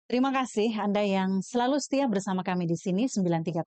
Terima kasih Anda yang selalu setia bersama kami di sini 93,7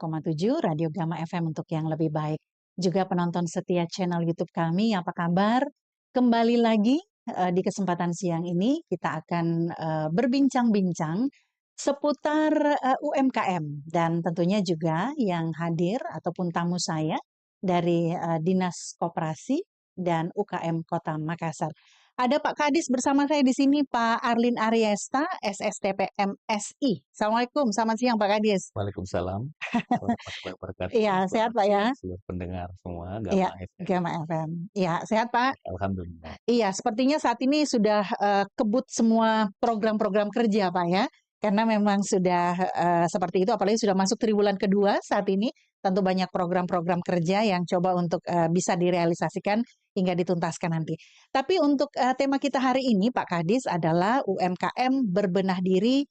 Radio Gama FM untuk yang lebih baik. Juga penonton setia channel YouTube kami, apa kabar? Kembali lagi di kesempatan siang ini kita akan berbincang-bincang seputar UMKM dan tentunya juga yang hadir ataupun tamu saya dari Dinas Koperasi dan UKM Kota Makassar. Ada Pak Kadis bersama saya di sini, Pak Arlin Ariesta, SSTP MSI. Assalamualaikum, selamat siang Pak Kadis. Waalaikumsalam warahmatullahi wabarakatuh Iya, sehat buat Pak ya? seluruh pendengar semua Iya, Gama FM. Gama FM. Iya, sehat Pak? Alhamdulillah. Iya, sepertinya saat ini sudah kebut semua program-program kerja Pak ya. Karena memang sudah seperti itu, apalagi sudah masuk triwulan kedua saat ini. Tentu banyak program-program kerja yang coba untuk bisa direalisasikan hingga dituntaskan nanti. Tapi untuk tema kita hari ini Pak Kadis adalah UMKM berbenah diri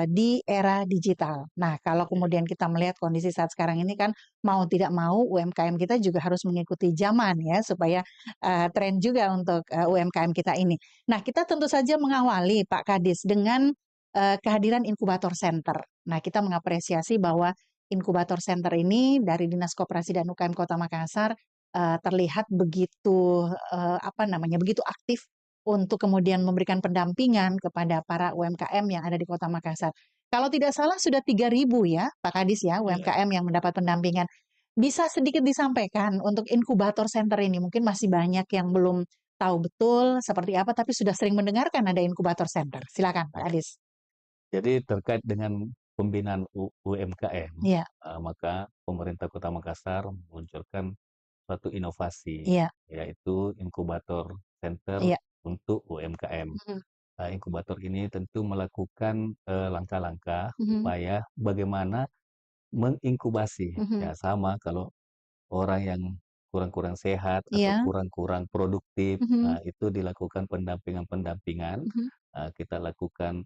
di era digital. Nah, kalau kemudian kita melihat kondisi saat sekarang ini kan mau tidak mau UMKM kita juga harus mengikuti zaman ya supaya tren juga untuk UMKM kita ini. Nah, kita tentu saja mengawali Pak Kadis dengan kehadiran inkubator center. Nah, kita mengapresiasi bahwa inkubator center ini dari Dinas Koperasi dan UKM Kota Makassar terlihat begitu begitu aktif untuk kemudian memberikan pendampingan kepada para UMKM yang ada di Kota Makassar. Kalau tidak salah sudah 3.000 ya Pak Kadis ya UMKM yang mendapat pendampingan. Bisa sedikit disampaikan untuk inkubator center ini, mungkin masih banyak yang belum tahu betul seperti apa, tapi sudah sering mendengarkan ada inkubator center. Silakan Pak Kadis. Jadi terkait dengan pembinaan UMKM, Iya, maka pemerintah Kota Makassar meluncurkan suatu inovasi, iya, yaitu inkubator center iya. untuk UMKM. Mhm, Inkubator ini tentu melakukan langkah-langkah mhm, upaya bagaimana menginkubasi, mhm. ya sama kalau orang yang kurang-kurang sehat atau Iya, kurang-kurang produktif, mhm, itu dilakukan pendampingan-pendampingan, mhm. kita lakukan,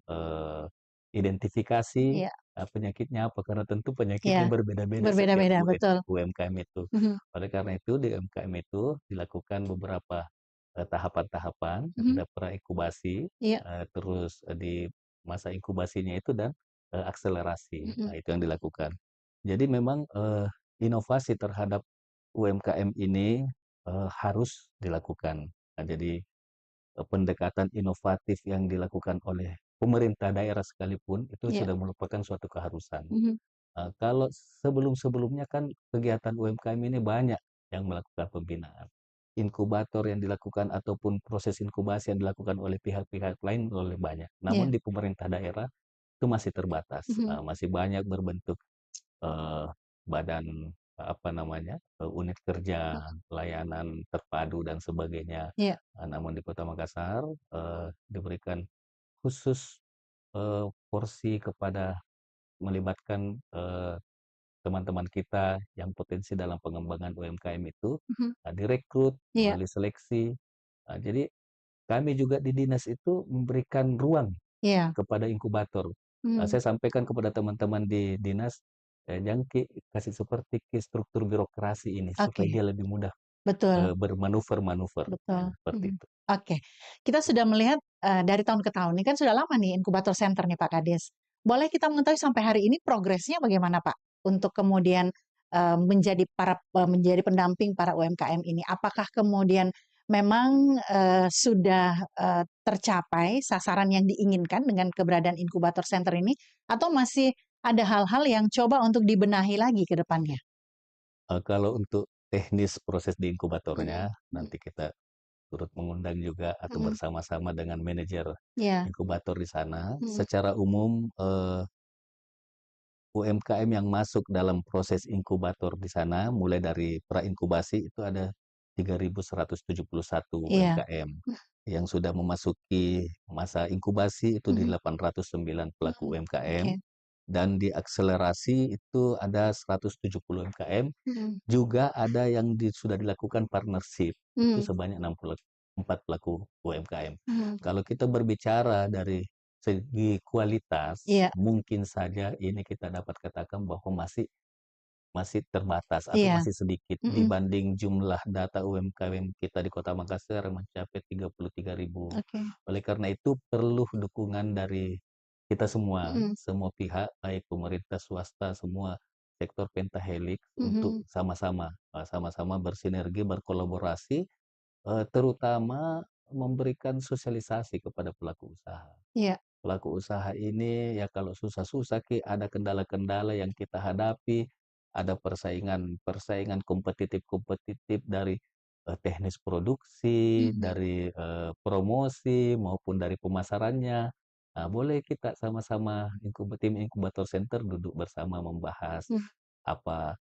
identifikasi, Iya, penyakitnya apa, karena tentu penyakitnya iya. berbeda-beda setiap Berbeda-beda, betul. UMKM itu. Mhm, Oleh karena itu di UMKM itu dilakukan beberapa, tahapan-tahapan mhm. terhadap pra-inkubasi, Iya, terus, di masa inkubasinya itu dan, akselerasi. mhm. Nah, itu yang dilakukan. Jadi memang, inovasi terhadap UMKM ini, harus dilakukan. Nah, jadi, pendekatan inovatif yang dilakukan oleh pemerintah daerah sekalipun itu Iya, sudah merupakan suatu keharusan. mhm. Kalau sebelum-sebelumnya kan kegiatan UMKM ini banyak yang melakukan pembinaan. Inkubator yang dilakukan ataupun proses inkubasi yang dilakukan oleh pihak-pihak lain oleh banyak. Namun Iya, di pemerintah daerah itu masih terbatas, mhm. masih banyak berbentuk eee, badan, unit kerja, layanan terpadu dan sebagainya. Iya, Namun di Kota Makassar, diberikan khusus, porsi kepada melibatkan, teman-teman kita yang potensi dalam pengembangan UMKM itu, mhm. direkrut Iya, melalui seleksi. Jadi kami juga di dinas itu memberikan ruang iya. kepada inkubator. Mmm, Saya sampaikan kepada teman-teman di dinas, jangan kasih seperti struktur birokrasi ini, supaya oke, dia lebih mudah, betul. bermanuver-manuver, Betul, seperti mhm. itu. Oke, kita sudah melihat, dari tahun ke tahun, ini kan sudah lama nih inkubator center nih Pak Kades. Boleh kita mengetahui sampai hari ini progresnya bagaimana Pak? Untuk kemudian, menjadi pendamping para UMKM ini. Apakah kemudian memang, sudah, tercapai sasaran yang diinginkan dengan keberadaan inkubator center ini? Atau masih ada hal-hal yang coba untuk dibenahi lagi ke depannya? Kalau untuk teknis proses di inkubatornya, Mhm, mhm, nanti kita turut mengundang juga atau mhm. bersama-sama dengan manajer Iya, inkubator di sana. mhm, Secara umum, UMKM yang masuk dalam proses inkubator di sana, mulai dari pra-inkubasi itu ada 3.171 iya, UMKM. Yang sudah memasuki masa inkubasi itu di mhm, 809 pelaku mhm, UMKM, oke, dan di akselerasi itu ada 170 UMKM, mhm. juga ada yang sudah dilakukan partnership, itu Mmm, sebanyak 64 pelaku UMKM. mhm, Kalau kita berbicara dari segi kualitas, iya, mungkin saja ini kita dapat katakan bahwa masih masih terbatas atau iya, masih sedikit mhm, dibanding jumlah data UMKM kita di Kota Makassar mencapai 33.000. oke, Oleh karena itu perlu dukungan dari kita semua, Mhm. semua pihak, baik pemerintah, swasta, semua sektor pentahelix untuk Mhm. sama-sama bersinergi, berkolaborasi, terutama memberikan sosialisasi kepada pelaku usaha. Iya. Pelaku usaha ini ya kalau susah-susah ada kendala-kendala yang kita hadapi, ada persaingan kompetitif-kompetitif dari teknis produksi, Mhm. dari promosi maupun dari pemasarannya. Nah, boleh kita sama-sama tim inkubator center duduk bersama membahas Mhm. apa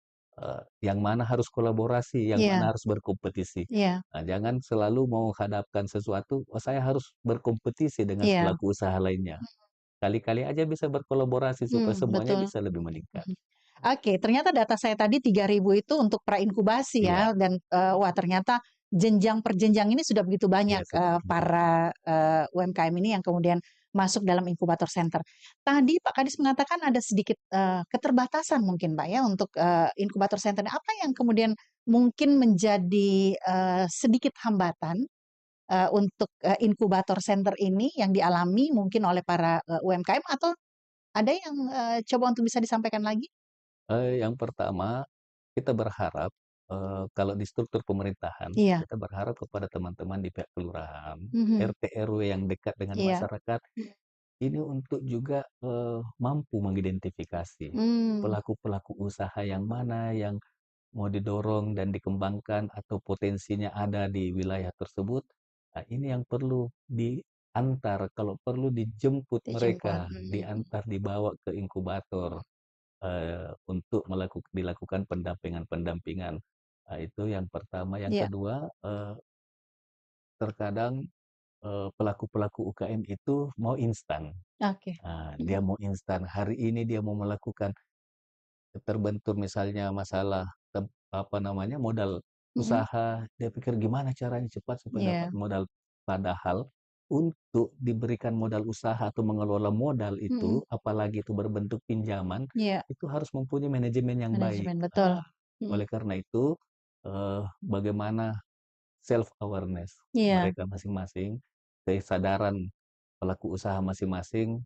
yang mana harus kolaborasi, yang Iya. mana harus berkompetisi. Iya. Nah, jangan selalu menghadapkan sesuatu, "Oh, saya harus berkompetisi dengan Iya. pelaku usaha lainnya." Kali-kali aja bisa berkolaborasi supaya semuanya Betul. bisa lebih meningkat. Mhm. Oke, ternyata data saya tadi 3.000 itu untuk pra-inkubasi Iya, ya dan, wah ternyata jenjang per jenjang ini sudah begitu banyak, iya seperti itu. para, UMKM ini yang kemudian masuk dalam inkubator center. Tadi Pak Kadis mengatakan ada sedikit, keterbatasan mungkin Pak ya untuk, inkubator center. Apa yang kemudian mungkin menjadi, sedikit hambatan, untuk, inkubator center ini yang dialami mungkin oleh para, UMKM atau ada yang, coba untuk bisa disampaikan lagi? Yang pertama, kita berharap, kalau di struktur pemerintahan, Iya. kita berharap kepada teman-teman di pihak kelurahan, Mhm. RT, RW yang dekat dengan Iya. masyarakat, ini untuk juga, mampu mengidentifikasi Mmm. pelaku-pelaku usaha yang mana yang mau didorong dan dikembangkan atau potensinya ada di wilayah tersebut. Nah, ini yang perlu diantar, kalau perlu dijemput Dijemput. mereka, Mhm. diantar, dibawa ke inkubator, untuk dilakukan pendampingan-pendampingan. Nah, itu yang pertama. Yang Iya. kedua, terkadang, pelaku-pelaku UKM itu mau instan. Oke. Nah, dia Mhm. mau instan, hari ini dia mau melakukan terbentur misalnya masalah apa namanya, modal Mhm. usaha, dia pikir gimana caranya cepat supaya dapat Iya. modal. Padahal untuk diberikan modal usaha atau mengelola modal itu, Mhm. apalagi itu berbentuk pinjaman, Iya. itu harus mempunyai manajemen yang baik. Manajemen, betul. Mhm. Oleh karena itu, bagaimana self awareness Iya. mereka masing-masing, kesadaran pelaku usaha masing-masing,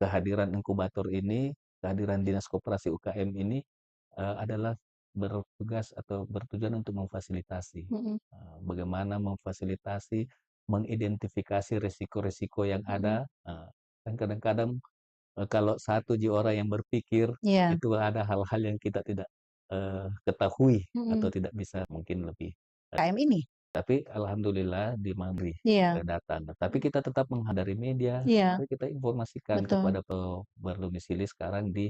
kehadiran inkubator ini, kehadiran Dinas Koperasi UKM ini, adalah bertugas atau bertujuan untuk memfasilitasi, Mhm. bagaimana memfasilitasi, mengidentifikasi risiko-risiko yang Mhm. ada, kan kadang-kadang, kalau satu orang yang berpikir, Iya. itu ada hal-hal yang kita tidak, ketahui atau Mhm. tidak bisa mungkin lebih. KM ini? Tapi alhamdulillah di Maghrib, Iya. datang. Tapi kita tetap menghadiri media, Iya. tapi kita informasikan Betul. kepada berdomisili sekarang di,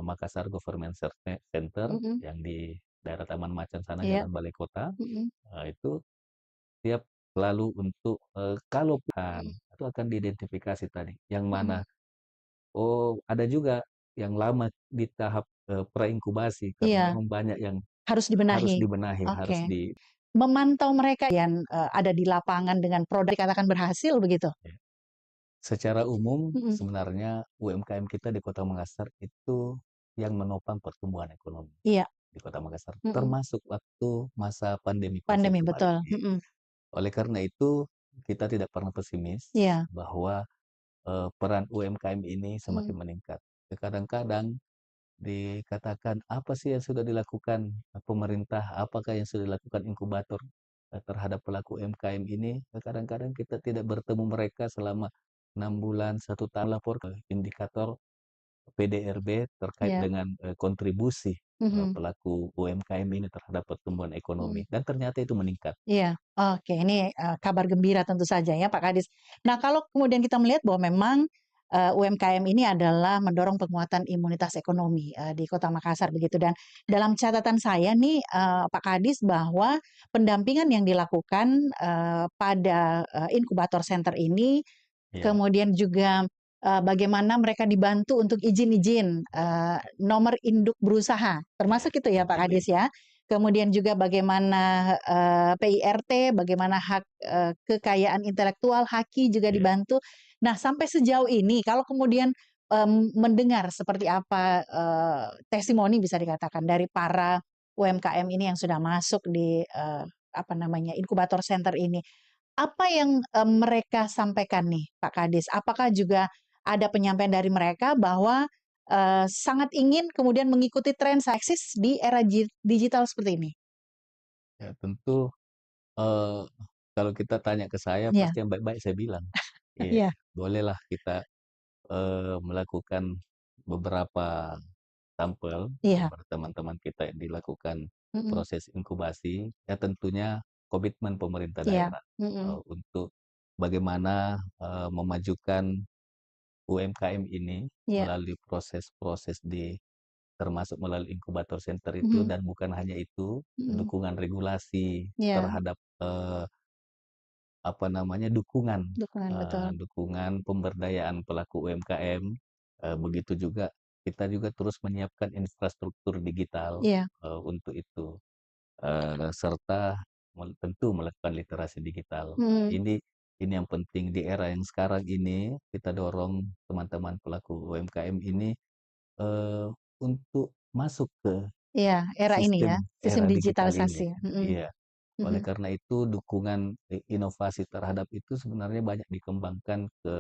Makassar Government Center Mhm. yang di daerah Taman Macan sana, Iya. Jalan Balai Kota. Mhm. Itu tiap selalu untuk, kalau Mhm. itu akan diidentifikasi tadi, yang Mhm. mana, oh ada juga yang lama di tahap, pra-inkubasi karena Iya. memang banyak yang Harus harus dibenahi. dibenahi, harus Oke. di. Memantau mereka yang, ada di lapangan dengan produk dikatakan berhasil begitu? Secara umum Mhm. sebenarnya UMKM kita di Kota Makassar itu yang menopang pertumbuhan ekonomi Iya. di Kota Makassar, Mhm. termasuk waktu masa pandemi Covid Pandemi, kemarin. betul. Mhm. Oleh karena itu, kita tidak pernah pesimis Iya. bahwa, peran UMKM ini semakin Mhm. meningkat. Kadang-kadang dikatakan, "Apa sih yang sudah dilakukan pemerintah? Apakah yang sudah dilakukan inkubator, terhadap pelaku UMKM ini?" Kadang-kadang kita tidak bertemu mereka selama 6 bulan, 1 tahun, lapor ke indikator PDRB terkait Iya. dengan, kontribusi, Mhm. pelaku UMKM ini terhadap pertumbuhan ekonomi, Mhm. dan ternyata itu meningkat. Iya, oke ini, kabar gembira tentu saja ya Pak Kadis. Nah kalau kemudian kita melihat bahwa memang, UMKM ini adalah mendorong penguatan imunitas ekonomi, di Kota Makassar begitu dan dalam catatan saya nih, Pak Kadis bahwa pendampingan yang dilakukan, pada, inkubator center ini, Iya, kemudian juga, bagaimana mereka dibantu untuk izin-izin, nomor induk berusaha, iya, termasuk itu ya Pak seperti Kadis itu. ya? Kemudian juga bagaimana, PIRT, bagaimana hak, kekayaan intelektual, HAKI juga Iya, dibantu. Nah, sampai sejauh ini kalau kemudian, mendengar seperti apa, testimoni bisa dikatakan dari para UMKM ini yang sudah masuk di, apa namanya, inkubator center ini. Apa yang, mereka sampaikan nih Pak Kadis? Apakah juga ada penyampaian dari mereka bahwa sangat ingin kemudian mengikuti tren eksis di era digital seperti ini? Ya tentu, eee, kalau kita tanya ke saya Iya, pasti yang baik-baik saya bilang. Iya, iya, bolehlah kita, melakukan beberapa sampel, iya, teman-teman kita dilakukan mhm, proses inkubasi, ya tentunya komitmen pemerintah iya, daerah, mhm, untuk bagaimana, memajukan UMKM ini iya, melalui proses-proses termasuk melalui inkubator center itu mhm, dan bukan hanya itu, mhm, dukungan regulasi iya, terhadap, apa namanya, dukungan, dukungan betul. dukungan pemberdayaan pelaku UMKM, begitu juga kita juga terus menyiapkan infrastruktur digital, Iya, untuk itu, serta tentu melakukan literasi digital. Nah, mhm, ini yang penting di era yang sekarang ini, kita dorong teman-teman pelaku UMKM ini, untuk masuk ke iya, era ini ya, sistem sistem era digital digitalisasi, ini. mhm, Iya. Oleh mhm, karena itu dukungan inovasi terhadap itu sebenarnya banyak dikembangkan ke,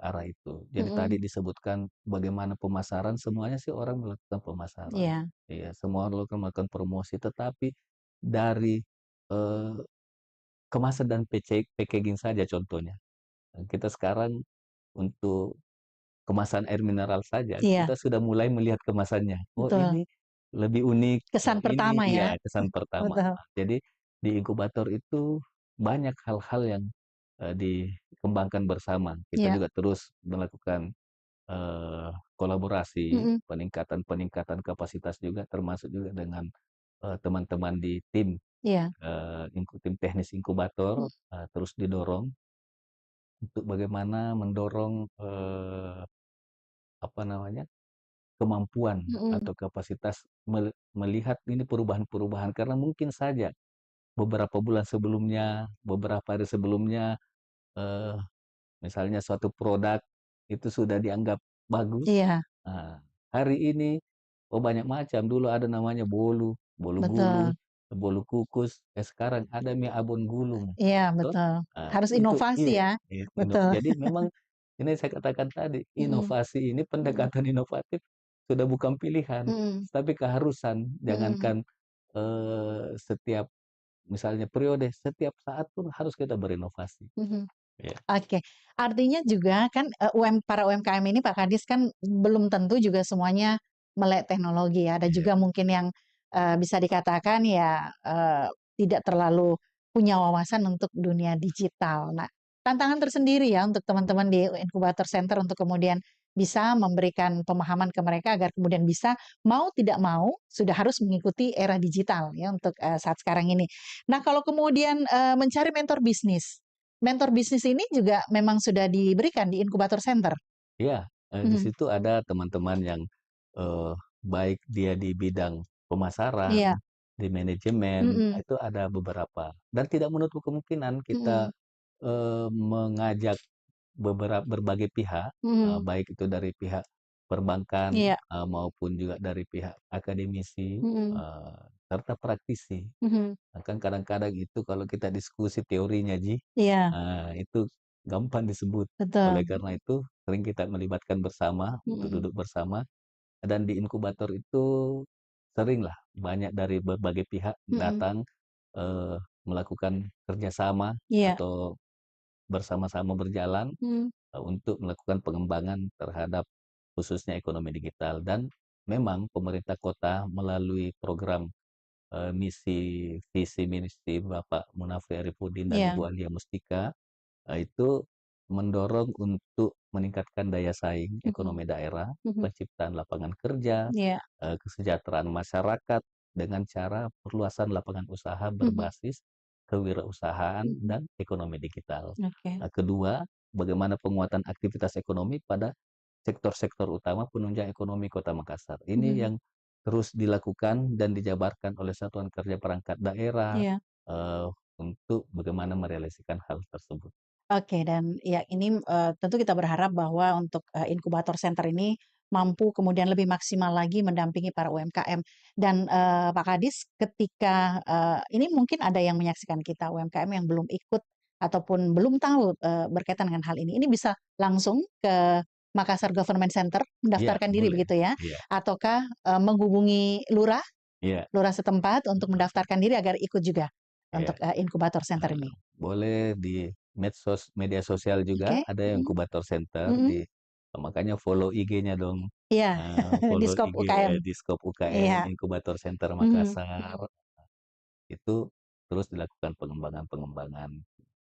arah itu. Jadi tadi mhm, disebutkan bagaimana pemasaran, semuanya sih orang melakukan pemasaran. iya, Iya, semua orang melakukan promosi, tetapi dari, eee, kemasan dan packaging saja contohnya. Kita sekarang untuk kemasan air mineral saja, iya, kita sudah mulai melihat kemasannya. Oh betul. ini lebih unik, oh Kesan ini pertama ya, iya kesan pertama. betul, Jadi di inkubator itu banyak hal-hal yang, dikembangkan bersama. Kita iya, juga terus melakukan, kolaborasi, mhm, peningkatan kapasitas juga termasuk juga dengan, teman-teman di tim, iya, tim teknis inkubator, mhm, terus didorong untuk bagaimana mendorong, apa namanya, kemampuan mhm, atau kapasitas melihat ini perubahan-perubahan karena mungkin saja beberapa bulan sebelumnya, beberapa hari sebelumnya, eee, misalnya suatu produk itu sudah dianggap bagus, iya, nah, hari ini, oh banyak macam, dulu ada namanya bolu, bolu gulung, betul, bolu kukus, sekarang ada mie abon gulung, iya, toh? betul, Nah, harus itu inovasi iya, ya, betul, jadi memang ini saya katakan tadi, mhm, inovasi ini mhm, pendekatan inovatif sudah bukan pilihan, mhm, tapi keharusan. mhm, Jangankan, setiap misalnya periode, setiap saat pun harus kita berinovasi. mhm. Ya, Oke, artinya juga kan, para UMKM ini Pak Kadis kan belum tentu juga semuanya melek teknologi ya, ada iya, juga mungkin yang, bisa dikatakan ya, tidak terlalu punya wawasan untuk dunia digital. Nah, tantangan tersendiri ya untuk teman-teman di inkubator center untuk kemudian bisa memberikan pemahaman ke mereka agar kemudian bisa mau tidak mau sudah harus mengikuti era digital ya untuk, saat sekarang ini. Nah, kalau kemudian, mencari mentor bisnis ini juga memang sudah diberikan di inkubator center? iya, di Mhm. situ ada teman-teman yang, eee, baik dia di bidang pemasaran, Iya, di manajemen, mhm, itu ada beberapa dan tidak menutup kemungkinan kita, mhm, mengajak berbagai pihak, mhm, baik itu dari pihak perbankan, iya, maupun juga dari pihak akademisi, mhm, serta praktisi. mhm, Nah, kan kadang-kadang itu kalau kita diskusi teorinya Ji, iya, itu gampang disebut. Oleh betul, karena itu sering kita melibatkan bersama, untuk mhm, duduk bersama, dan di inkubator itu seringlah banyak dari berbagai pihak mhm, datang, eee, melakukan kerjasama iya, atau bersama-sama berjalan mhm, untuk melakukan pengembangan terhadap khususnya ekonomi digital dan memang pemerintah kota melalui program, misi visi misi Bapak Munafri Arifudin dan iya, Ibu Alia Mustika, itu mendorong untuk meningkatkan daya saing mhm, ekonomi daerah, mhm, penciptaan lapangan kerja, iya, kesejahteraan masyarakat dengan cara perluasan lapangan usaha mhm, berbasis kewirausahaan mhm, dan ekonomi digital. oke, Nah, kedua, bagaimana penguatan aktivitas ekonomi pada sektor-sektor utama penunjang ekonomi Kota Makassar. Ini mhm, yang terus dilakukan dan dijabarkan oleh Satuan Kerja Perangkat Daerah, iya. eee, untuk bagaimana merealisasikan hal tersebut. Oke, dan ya ini, tentu kita berharap bahwa untuk, inkubator center ini mampu kemudian lebih maksimal lagi mendampingi para UMKM. Dan, Pak Kadis ketika, ini mungkin ada yang menyaksikan kita UMKM yang belum ikut ataupun belum tahu berkaitan dengan hal ini bisa langsung ke Makassar Government Center Iya, mendaftarkan diri boleh. begitu ya? Iya, Ataukah menghubungi lurah iya, lurah setempat untuk betul. mendaftarkan diri agar ikut juga Iya, untuk inkubator center ini? boleh di media sosial juga Oke, ada yang mhm, inkubator center mhm, makanya follow IG-nya dong. iya, di Follow Skop IG, UKM, Diskop UKM iya, Inkubator Center mhm, Makassar, itu terus dilakukan pengembangan-pengembangan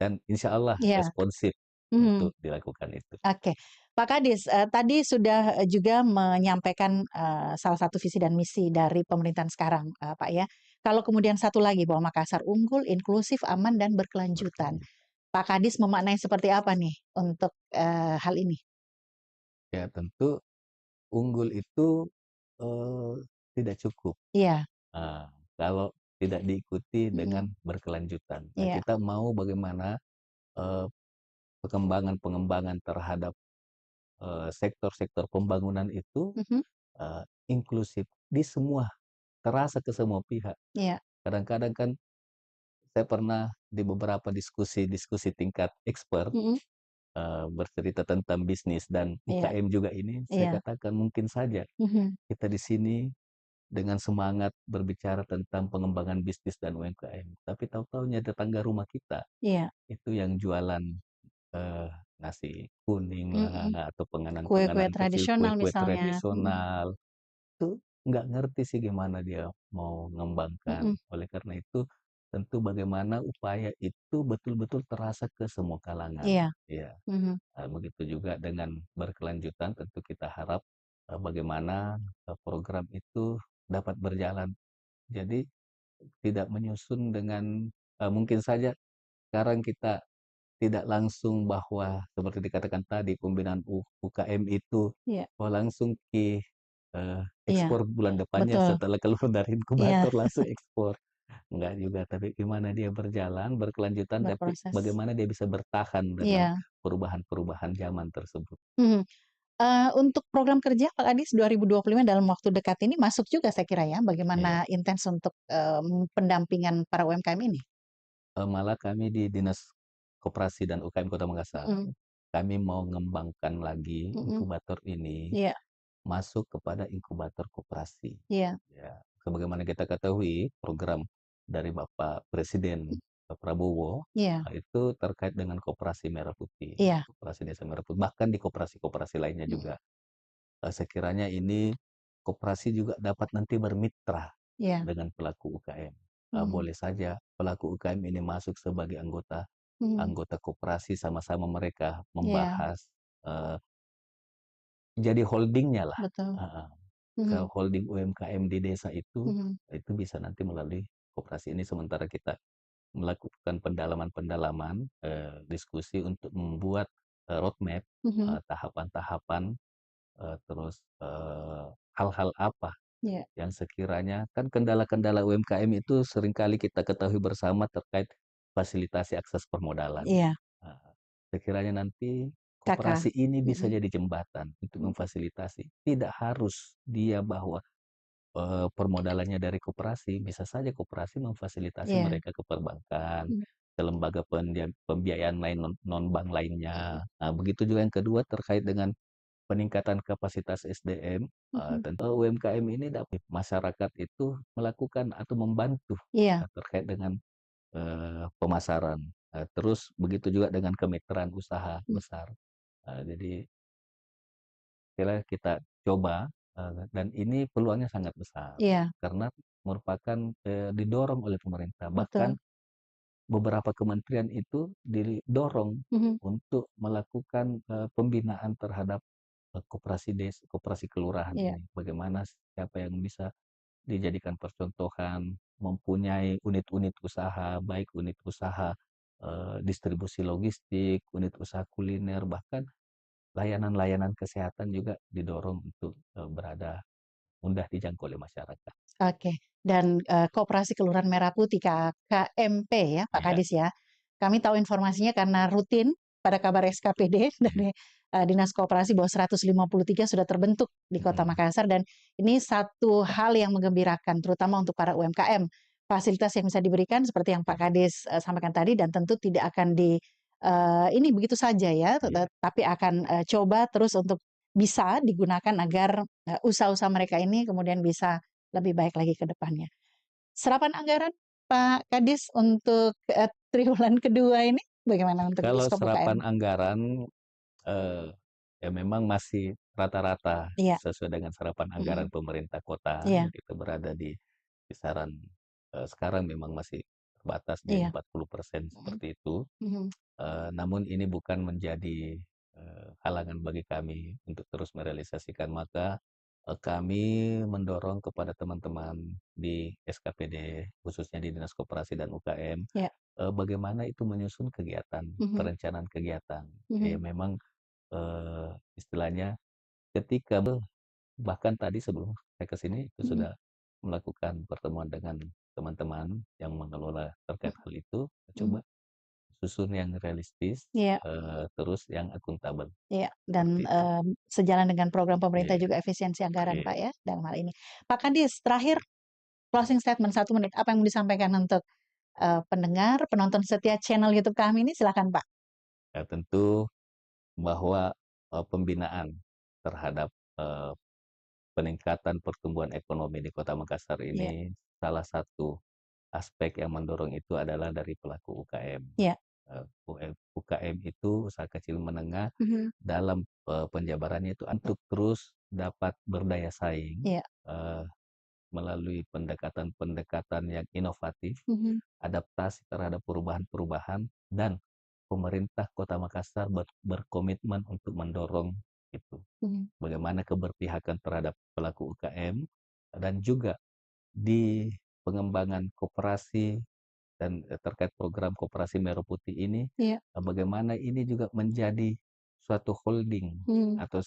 dan insya Allah iya, responsif mhm. untuk dilakukan itu. Oke. Pak Kadis, tadi sudah, juga menyampaikan, salah satu visi dan misi dari pemerintahan sekarang, Pak, ya. Kalau kemudian satu lagi bahwa Makassar unggul, inklusif, aman, dan berkelanjutan. Berkelanjutan. Pak Kadis memaknai seperti apa nih untuk, hal ini? Ya tentu unggul itu, eee, tidak cukup, Iya, eee, kalau tidak diikuti mhm, dengan berkelanjutan. Nah iya, kita mau bagaimana, eee, pengembangan terhadap, sektor-sektor pembangunan itu, mhm, inklusif di semua, terasa ke semua pihak. iya, Kadang-kadang kan saya pernah di beberapa diskusi-diskusi tingkat expert, mhm, bercerita tentang bisnis dan iya, UKM juga ini, saya iya, katakan mungkin saja mhm, kita di sini dengan semangat berbicara tentang pengembangan bisnis dan UMKM, tapi tahu-tahunya tetangga rumah kita, iya, itu yang jualan, eee, nasi kuning mhm. lah, atau Kue-kue penganan-penganan kecil, tradisional kue-kue misalnya, mhm, tradisional, itu nggak ngerti sih gimana dia mau mengembangkan. mhm, Oleh karena itu, tentu bagaimana upaya itu betul-betul terasa ke semua kalangan. iya, Iya, mhm, begitu juga dengan berkelanjutan tentu kita harap, bagaimana, program itu dapat berjalan. Jadi tidak menyusun dengan mungkin saja sekarang kita tidak langsung bahwa seperti dikatakan tadi pembinaan UKM itu, iya, oh langsung iya, ekspor bulan depannya betul, setelah keluar dari iya, inkubator langsung ekspor. Enggak juga, tapi gimana dia berjalan, berkelanjutan, tapi berproses. bagaimana dia bisa bertahan dengan Iya, perubahan-perubahan zaman tersebut. mhm. Untuk program kerja Pak Kadis 2025 dalam waktu dekat ini masuk juga saya kira ya, Iya, bagaimana intens untuk, pendampingan para UMKM ini? malah kami di Dinas Koperasi dan UKM Kota Makassar, Mhm, kami mau mengembangkan lagi mhm, inkubator ini iya, masuk kepada inkubator koperasi. iya, Ya, sebagaimana kita ketahui program dari Bapak Presiden Prabowo iya, itu terkait dengan koperasi merah putih, iya, koperasi desa merah putih, bahkan di koperasi-koperasi lainnya mhm, juga. Sekiranya ini koperasi juga dapat nanti bermitra iya, dengan pelaku UKM. mhm, Boleh saja pelaku UKM ini masuk sebagai anggota mhm, anggota koperasi sama-sama mereka iya, membahas, jadi holdingnya lah, betul, heeh. Ke mhm, holding UMKM di desa mhm, itu bisa nanti melalui koperasi ini sementara kita melakukan pendalaman-pendalaman, diskusi untuk membuat, roadmap, mhm, tahapan-tahapan, terus, hal-hal apa iya, yang sekiranya kan kendala-kendala UMKM itu seringkali kita ketahui bersama terkait fasilitasi akses permodalan. iya, Heeh. Sekiranya nanti Kakak, koperasi ini bisa mhm, jadi jembatan untuk mhm, memfasilitasi, tidak harus dia bahwa permodalannya dari koperasi, bisa saja koperasi memfasilitasi iya, mereka ke perbankan, mhm, ke lembaga pembiayaan lain non-bank mhm, lainnya. Nah, begitu juga yang kedua terkait dengan peningkatan kapasitas SDM, mhm, tentu UMKM ini dapat masyarakat itu melakukan atau membantu, iya, terkait dengan, pemasaran. Terus begitu juga dengan kemitraan usaha mhm, besar. Jadi kira kita coba, dan ini peluangnya sangat besar, iya, karena merupakan, didorong oleh pemerintah. Bahkan betul, beberapa kementerian itu didorong mhm, untuk melakukan, pembinaan terhadap, koperasi kelurahan iya, ini. Bagaimana siapa yang bisa dijadikan percontohan, mempunyai unit-unit usaha, baik unit usaha, distribusi logistik, unit usaha kuliner, bahkan layanan-layanan kesehatan juga didorong untuk, mudah dijangkau oleh masyarakat. oke. Dan, Koperasi Kelurahan Merah Putih KMP ya, Pak Ya, Kadis ya. Kami tahu informasinya karena rutin pada kabar SKPD dari, Dinas Koperasi bahwa 153 sudah terbentuk di Kota mhm, Makassar dan ini satu hal yang menggembirakan terutama untuk para UMKM. fasilitas yang bisa diberikan seperti yang Pak Ya, Kades sampaikan tadi, dan tentu tidak akan ini begitu saja ya, iya. tapi akan coba terus untuk bisa digunakan agar usaha-usaha mereka ini kemudian bisa lebih baik lagi ke depannya. Serapan anggaran Pak Kadis untuk triwulan kedua ini bagaimana untuk Kalau Diskop UKM? serapan anggaran, eee, ya memang masih rata-rata Iya, sesuai dengan serapan anggaran mhm, pemerintah kota, iya, gitu, berada di kisaran, sekarang memang masih terbatas di iya, 40% mhm, seperti itu. mhm, Namun ini bukan menjadi, halangan bagi kami untuk terus merealisasikan. Maka, kami mendorong kepada teman-teman di SKPD, khususnya di Dinas Koperasi dan UKM, iya, bagaimana itu menyusun kegiatan, mhm, perencanaan kegiatan. mhm, Memang, istilahnya ketika bahkan tadi sebelum saya ke sini itu mhm, sudah melakukan pertemuan dengan teman-teman yang mengelola terkait hal itu, mhm, coba susun yang realistis, iya. terus yang akuntabel, Iya, dan, seperti itu. sejalan dengan program pemerintah Iya, juga efisiensi anggaran, iya. Pak, ya, dalam hal ini. Pak Kadis, terakhir closing statement 1 menit, apa yang mau disampaikan untuk, pendengar, penonton setia channel YouTube kami ini, silakan, Pak. Ya tentu bahwa, pembinaan terhadap, eee, peningkatan pertumbuhan ekonomi di Kota Makassar Iya, ini salah satu aspek yang mendorong itu adalah dari pelaku UKM. iya, UKM itu usaha kecil menengah mhm, dalam, penjabarannya itu untuk terus dapat berdaya saing, iya, eee, melalui pendekatan-pendekatan yang inovatif, mhm, adaptasi terhadap perubahan-perubahan, dan pemerintah Kota Makassar berkomitmen untuk mendorong itu. mhm, Bagaimana keberpihakan terhadap pelaku UKM dan juga di pengembangan koperasi dan, terkait program Koperasi Merah Putih ini, iya, bagaimana ini juga menjadi suatu holding mhm, atau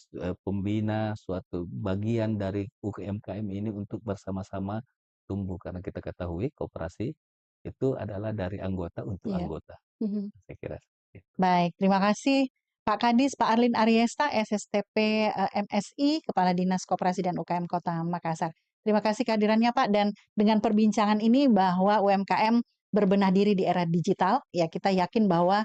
pembina suatu bagian dari UMKM ini untuk bersama-sama tumbuh. Karena kita ketahui koperasi itu adalah dari anggota untuk iya, anggota, mhm. saya kira seperti itu. Baik, terima kasih Pak Kadis, Pak Arlin Ariesta, SSTP, MSI, Kepala Dinas Koperasi dan UKM Kota Makassar. Terima kasih kehadirannya, Pak, dan dengan perbincangan ini bahwa UMKM berbenah diri di era digital, ya kita yakin bahwa,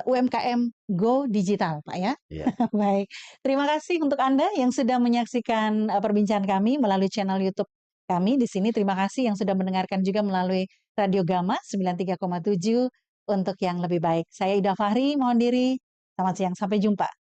UMKM go digital, Pak, ya. Iya. Baik, terima kasih untuk Anda yang sudah menyaksikan, perbincangan kami melalui channel YouTube kami di sini. Terima kasih yang sudah mendengarkan juga melalui Radio Gama 93,7 untuk yang lebih baik. Saya Ida Fahri, mohon diri. Selamat siang, sampai jumpa.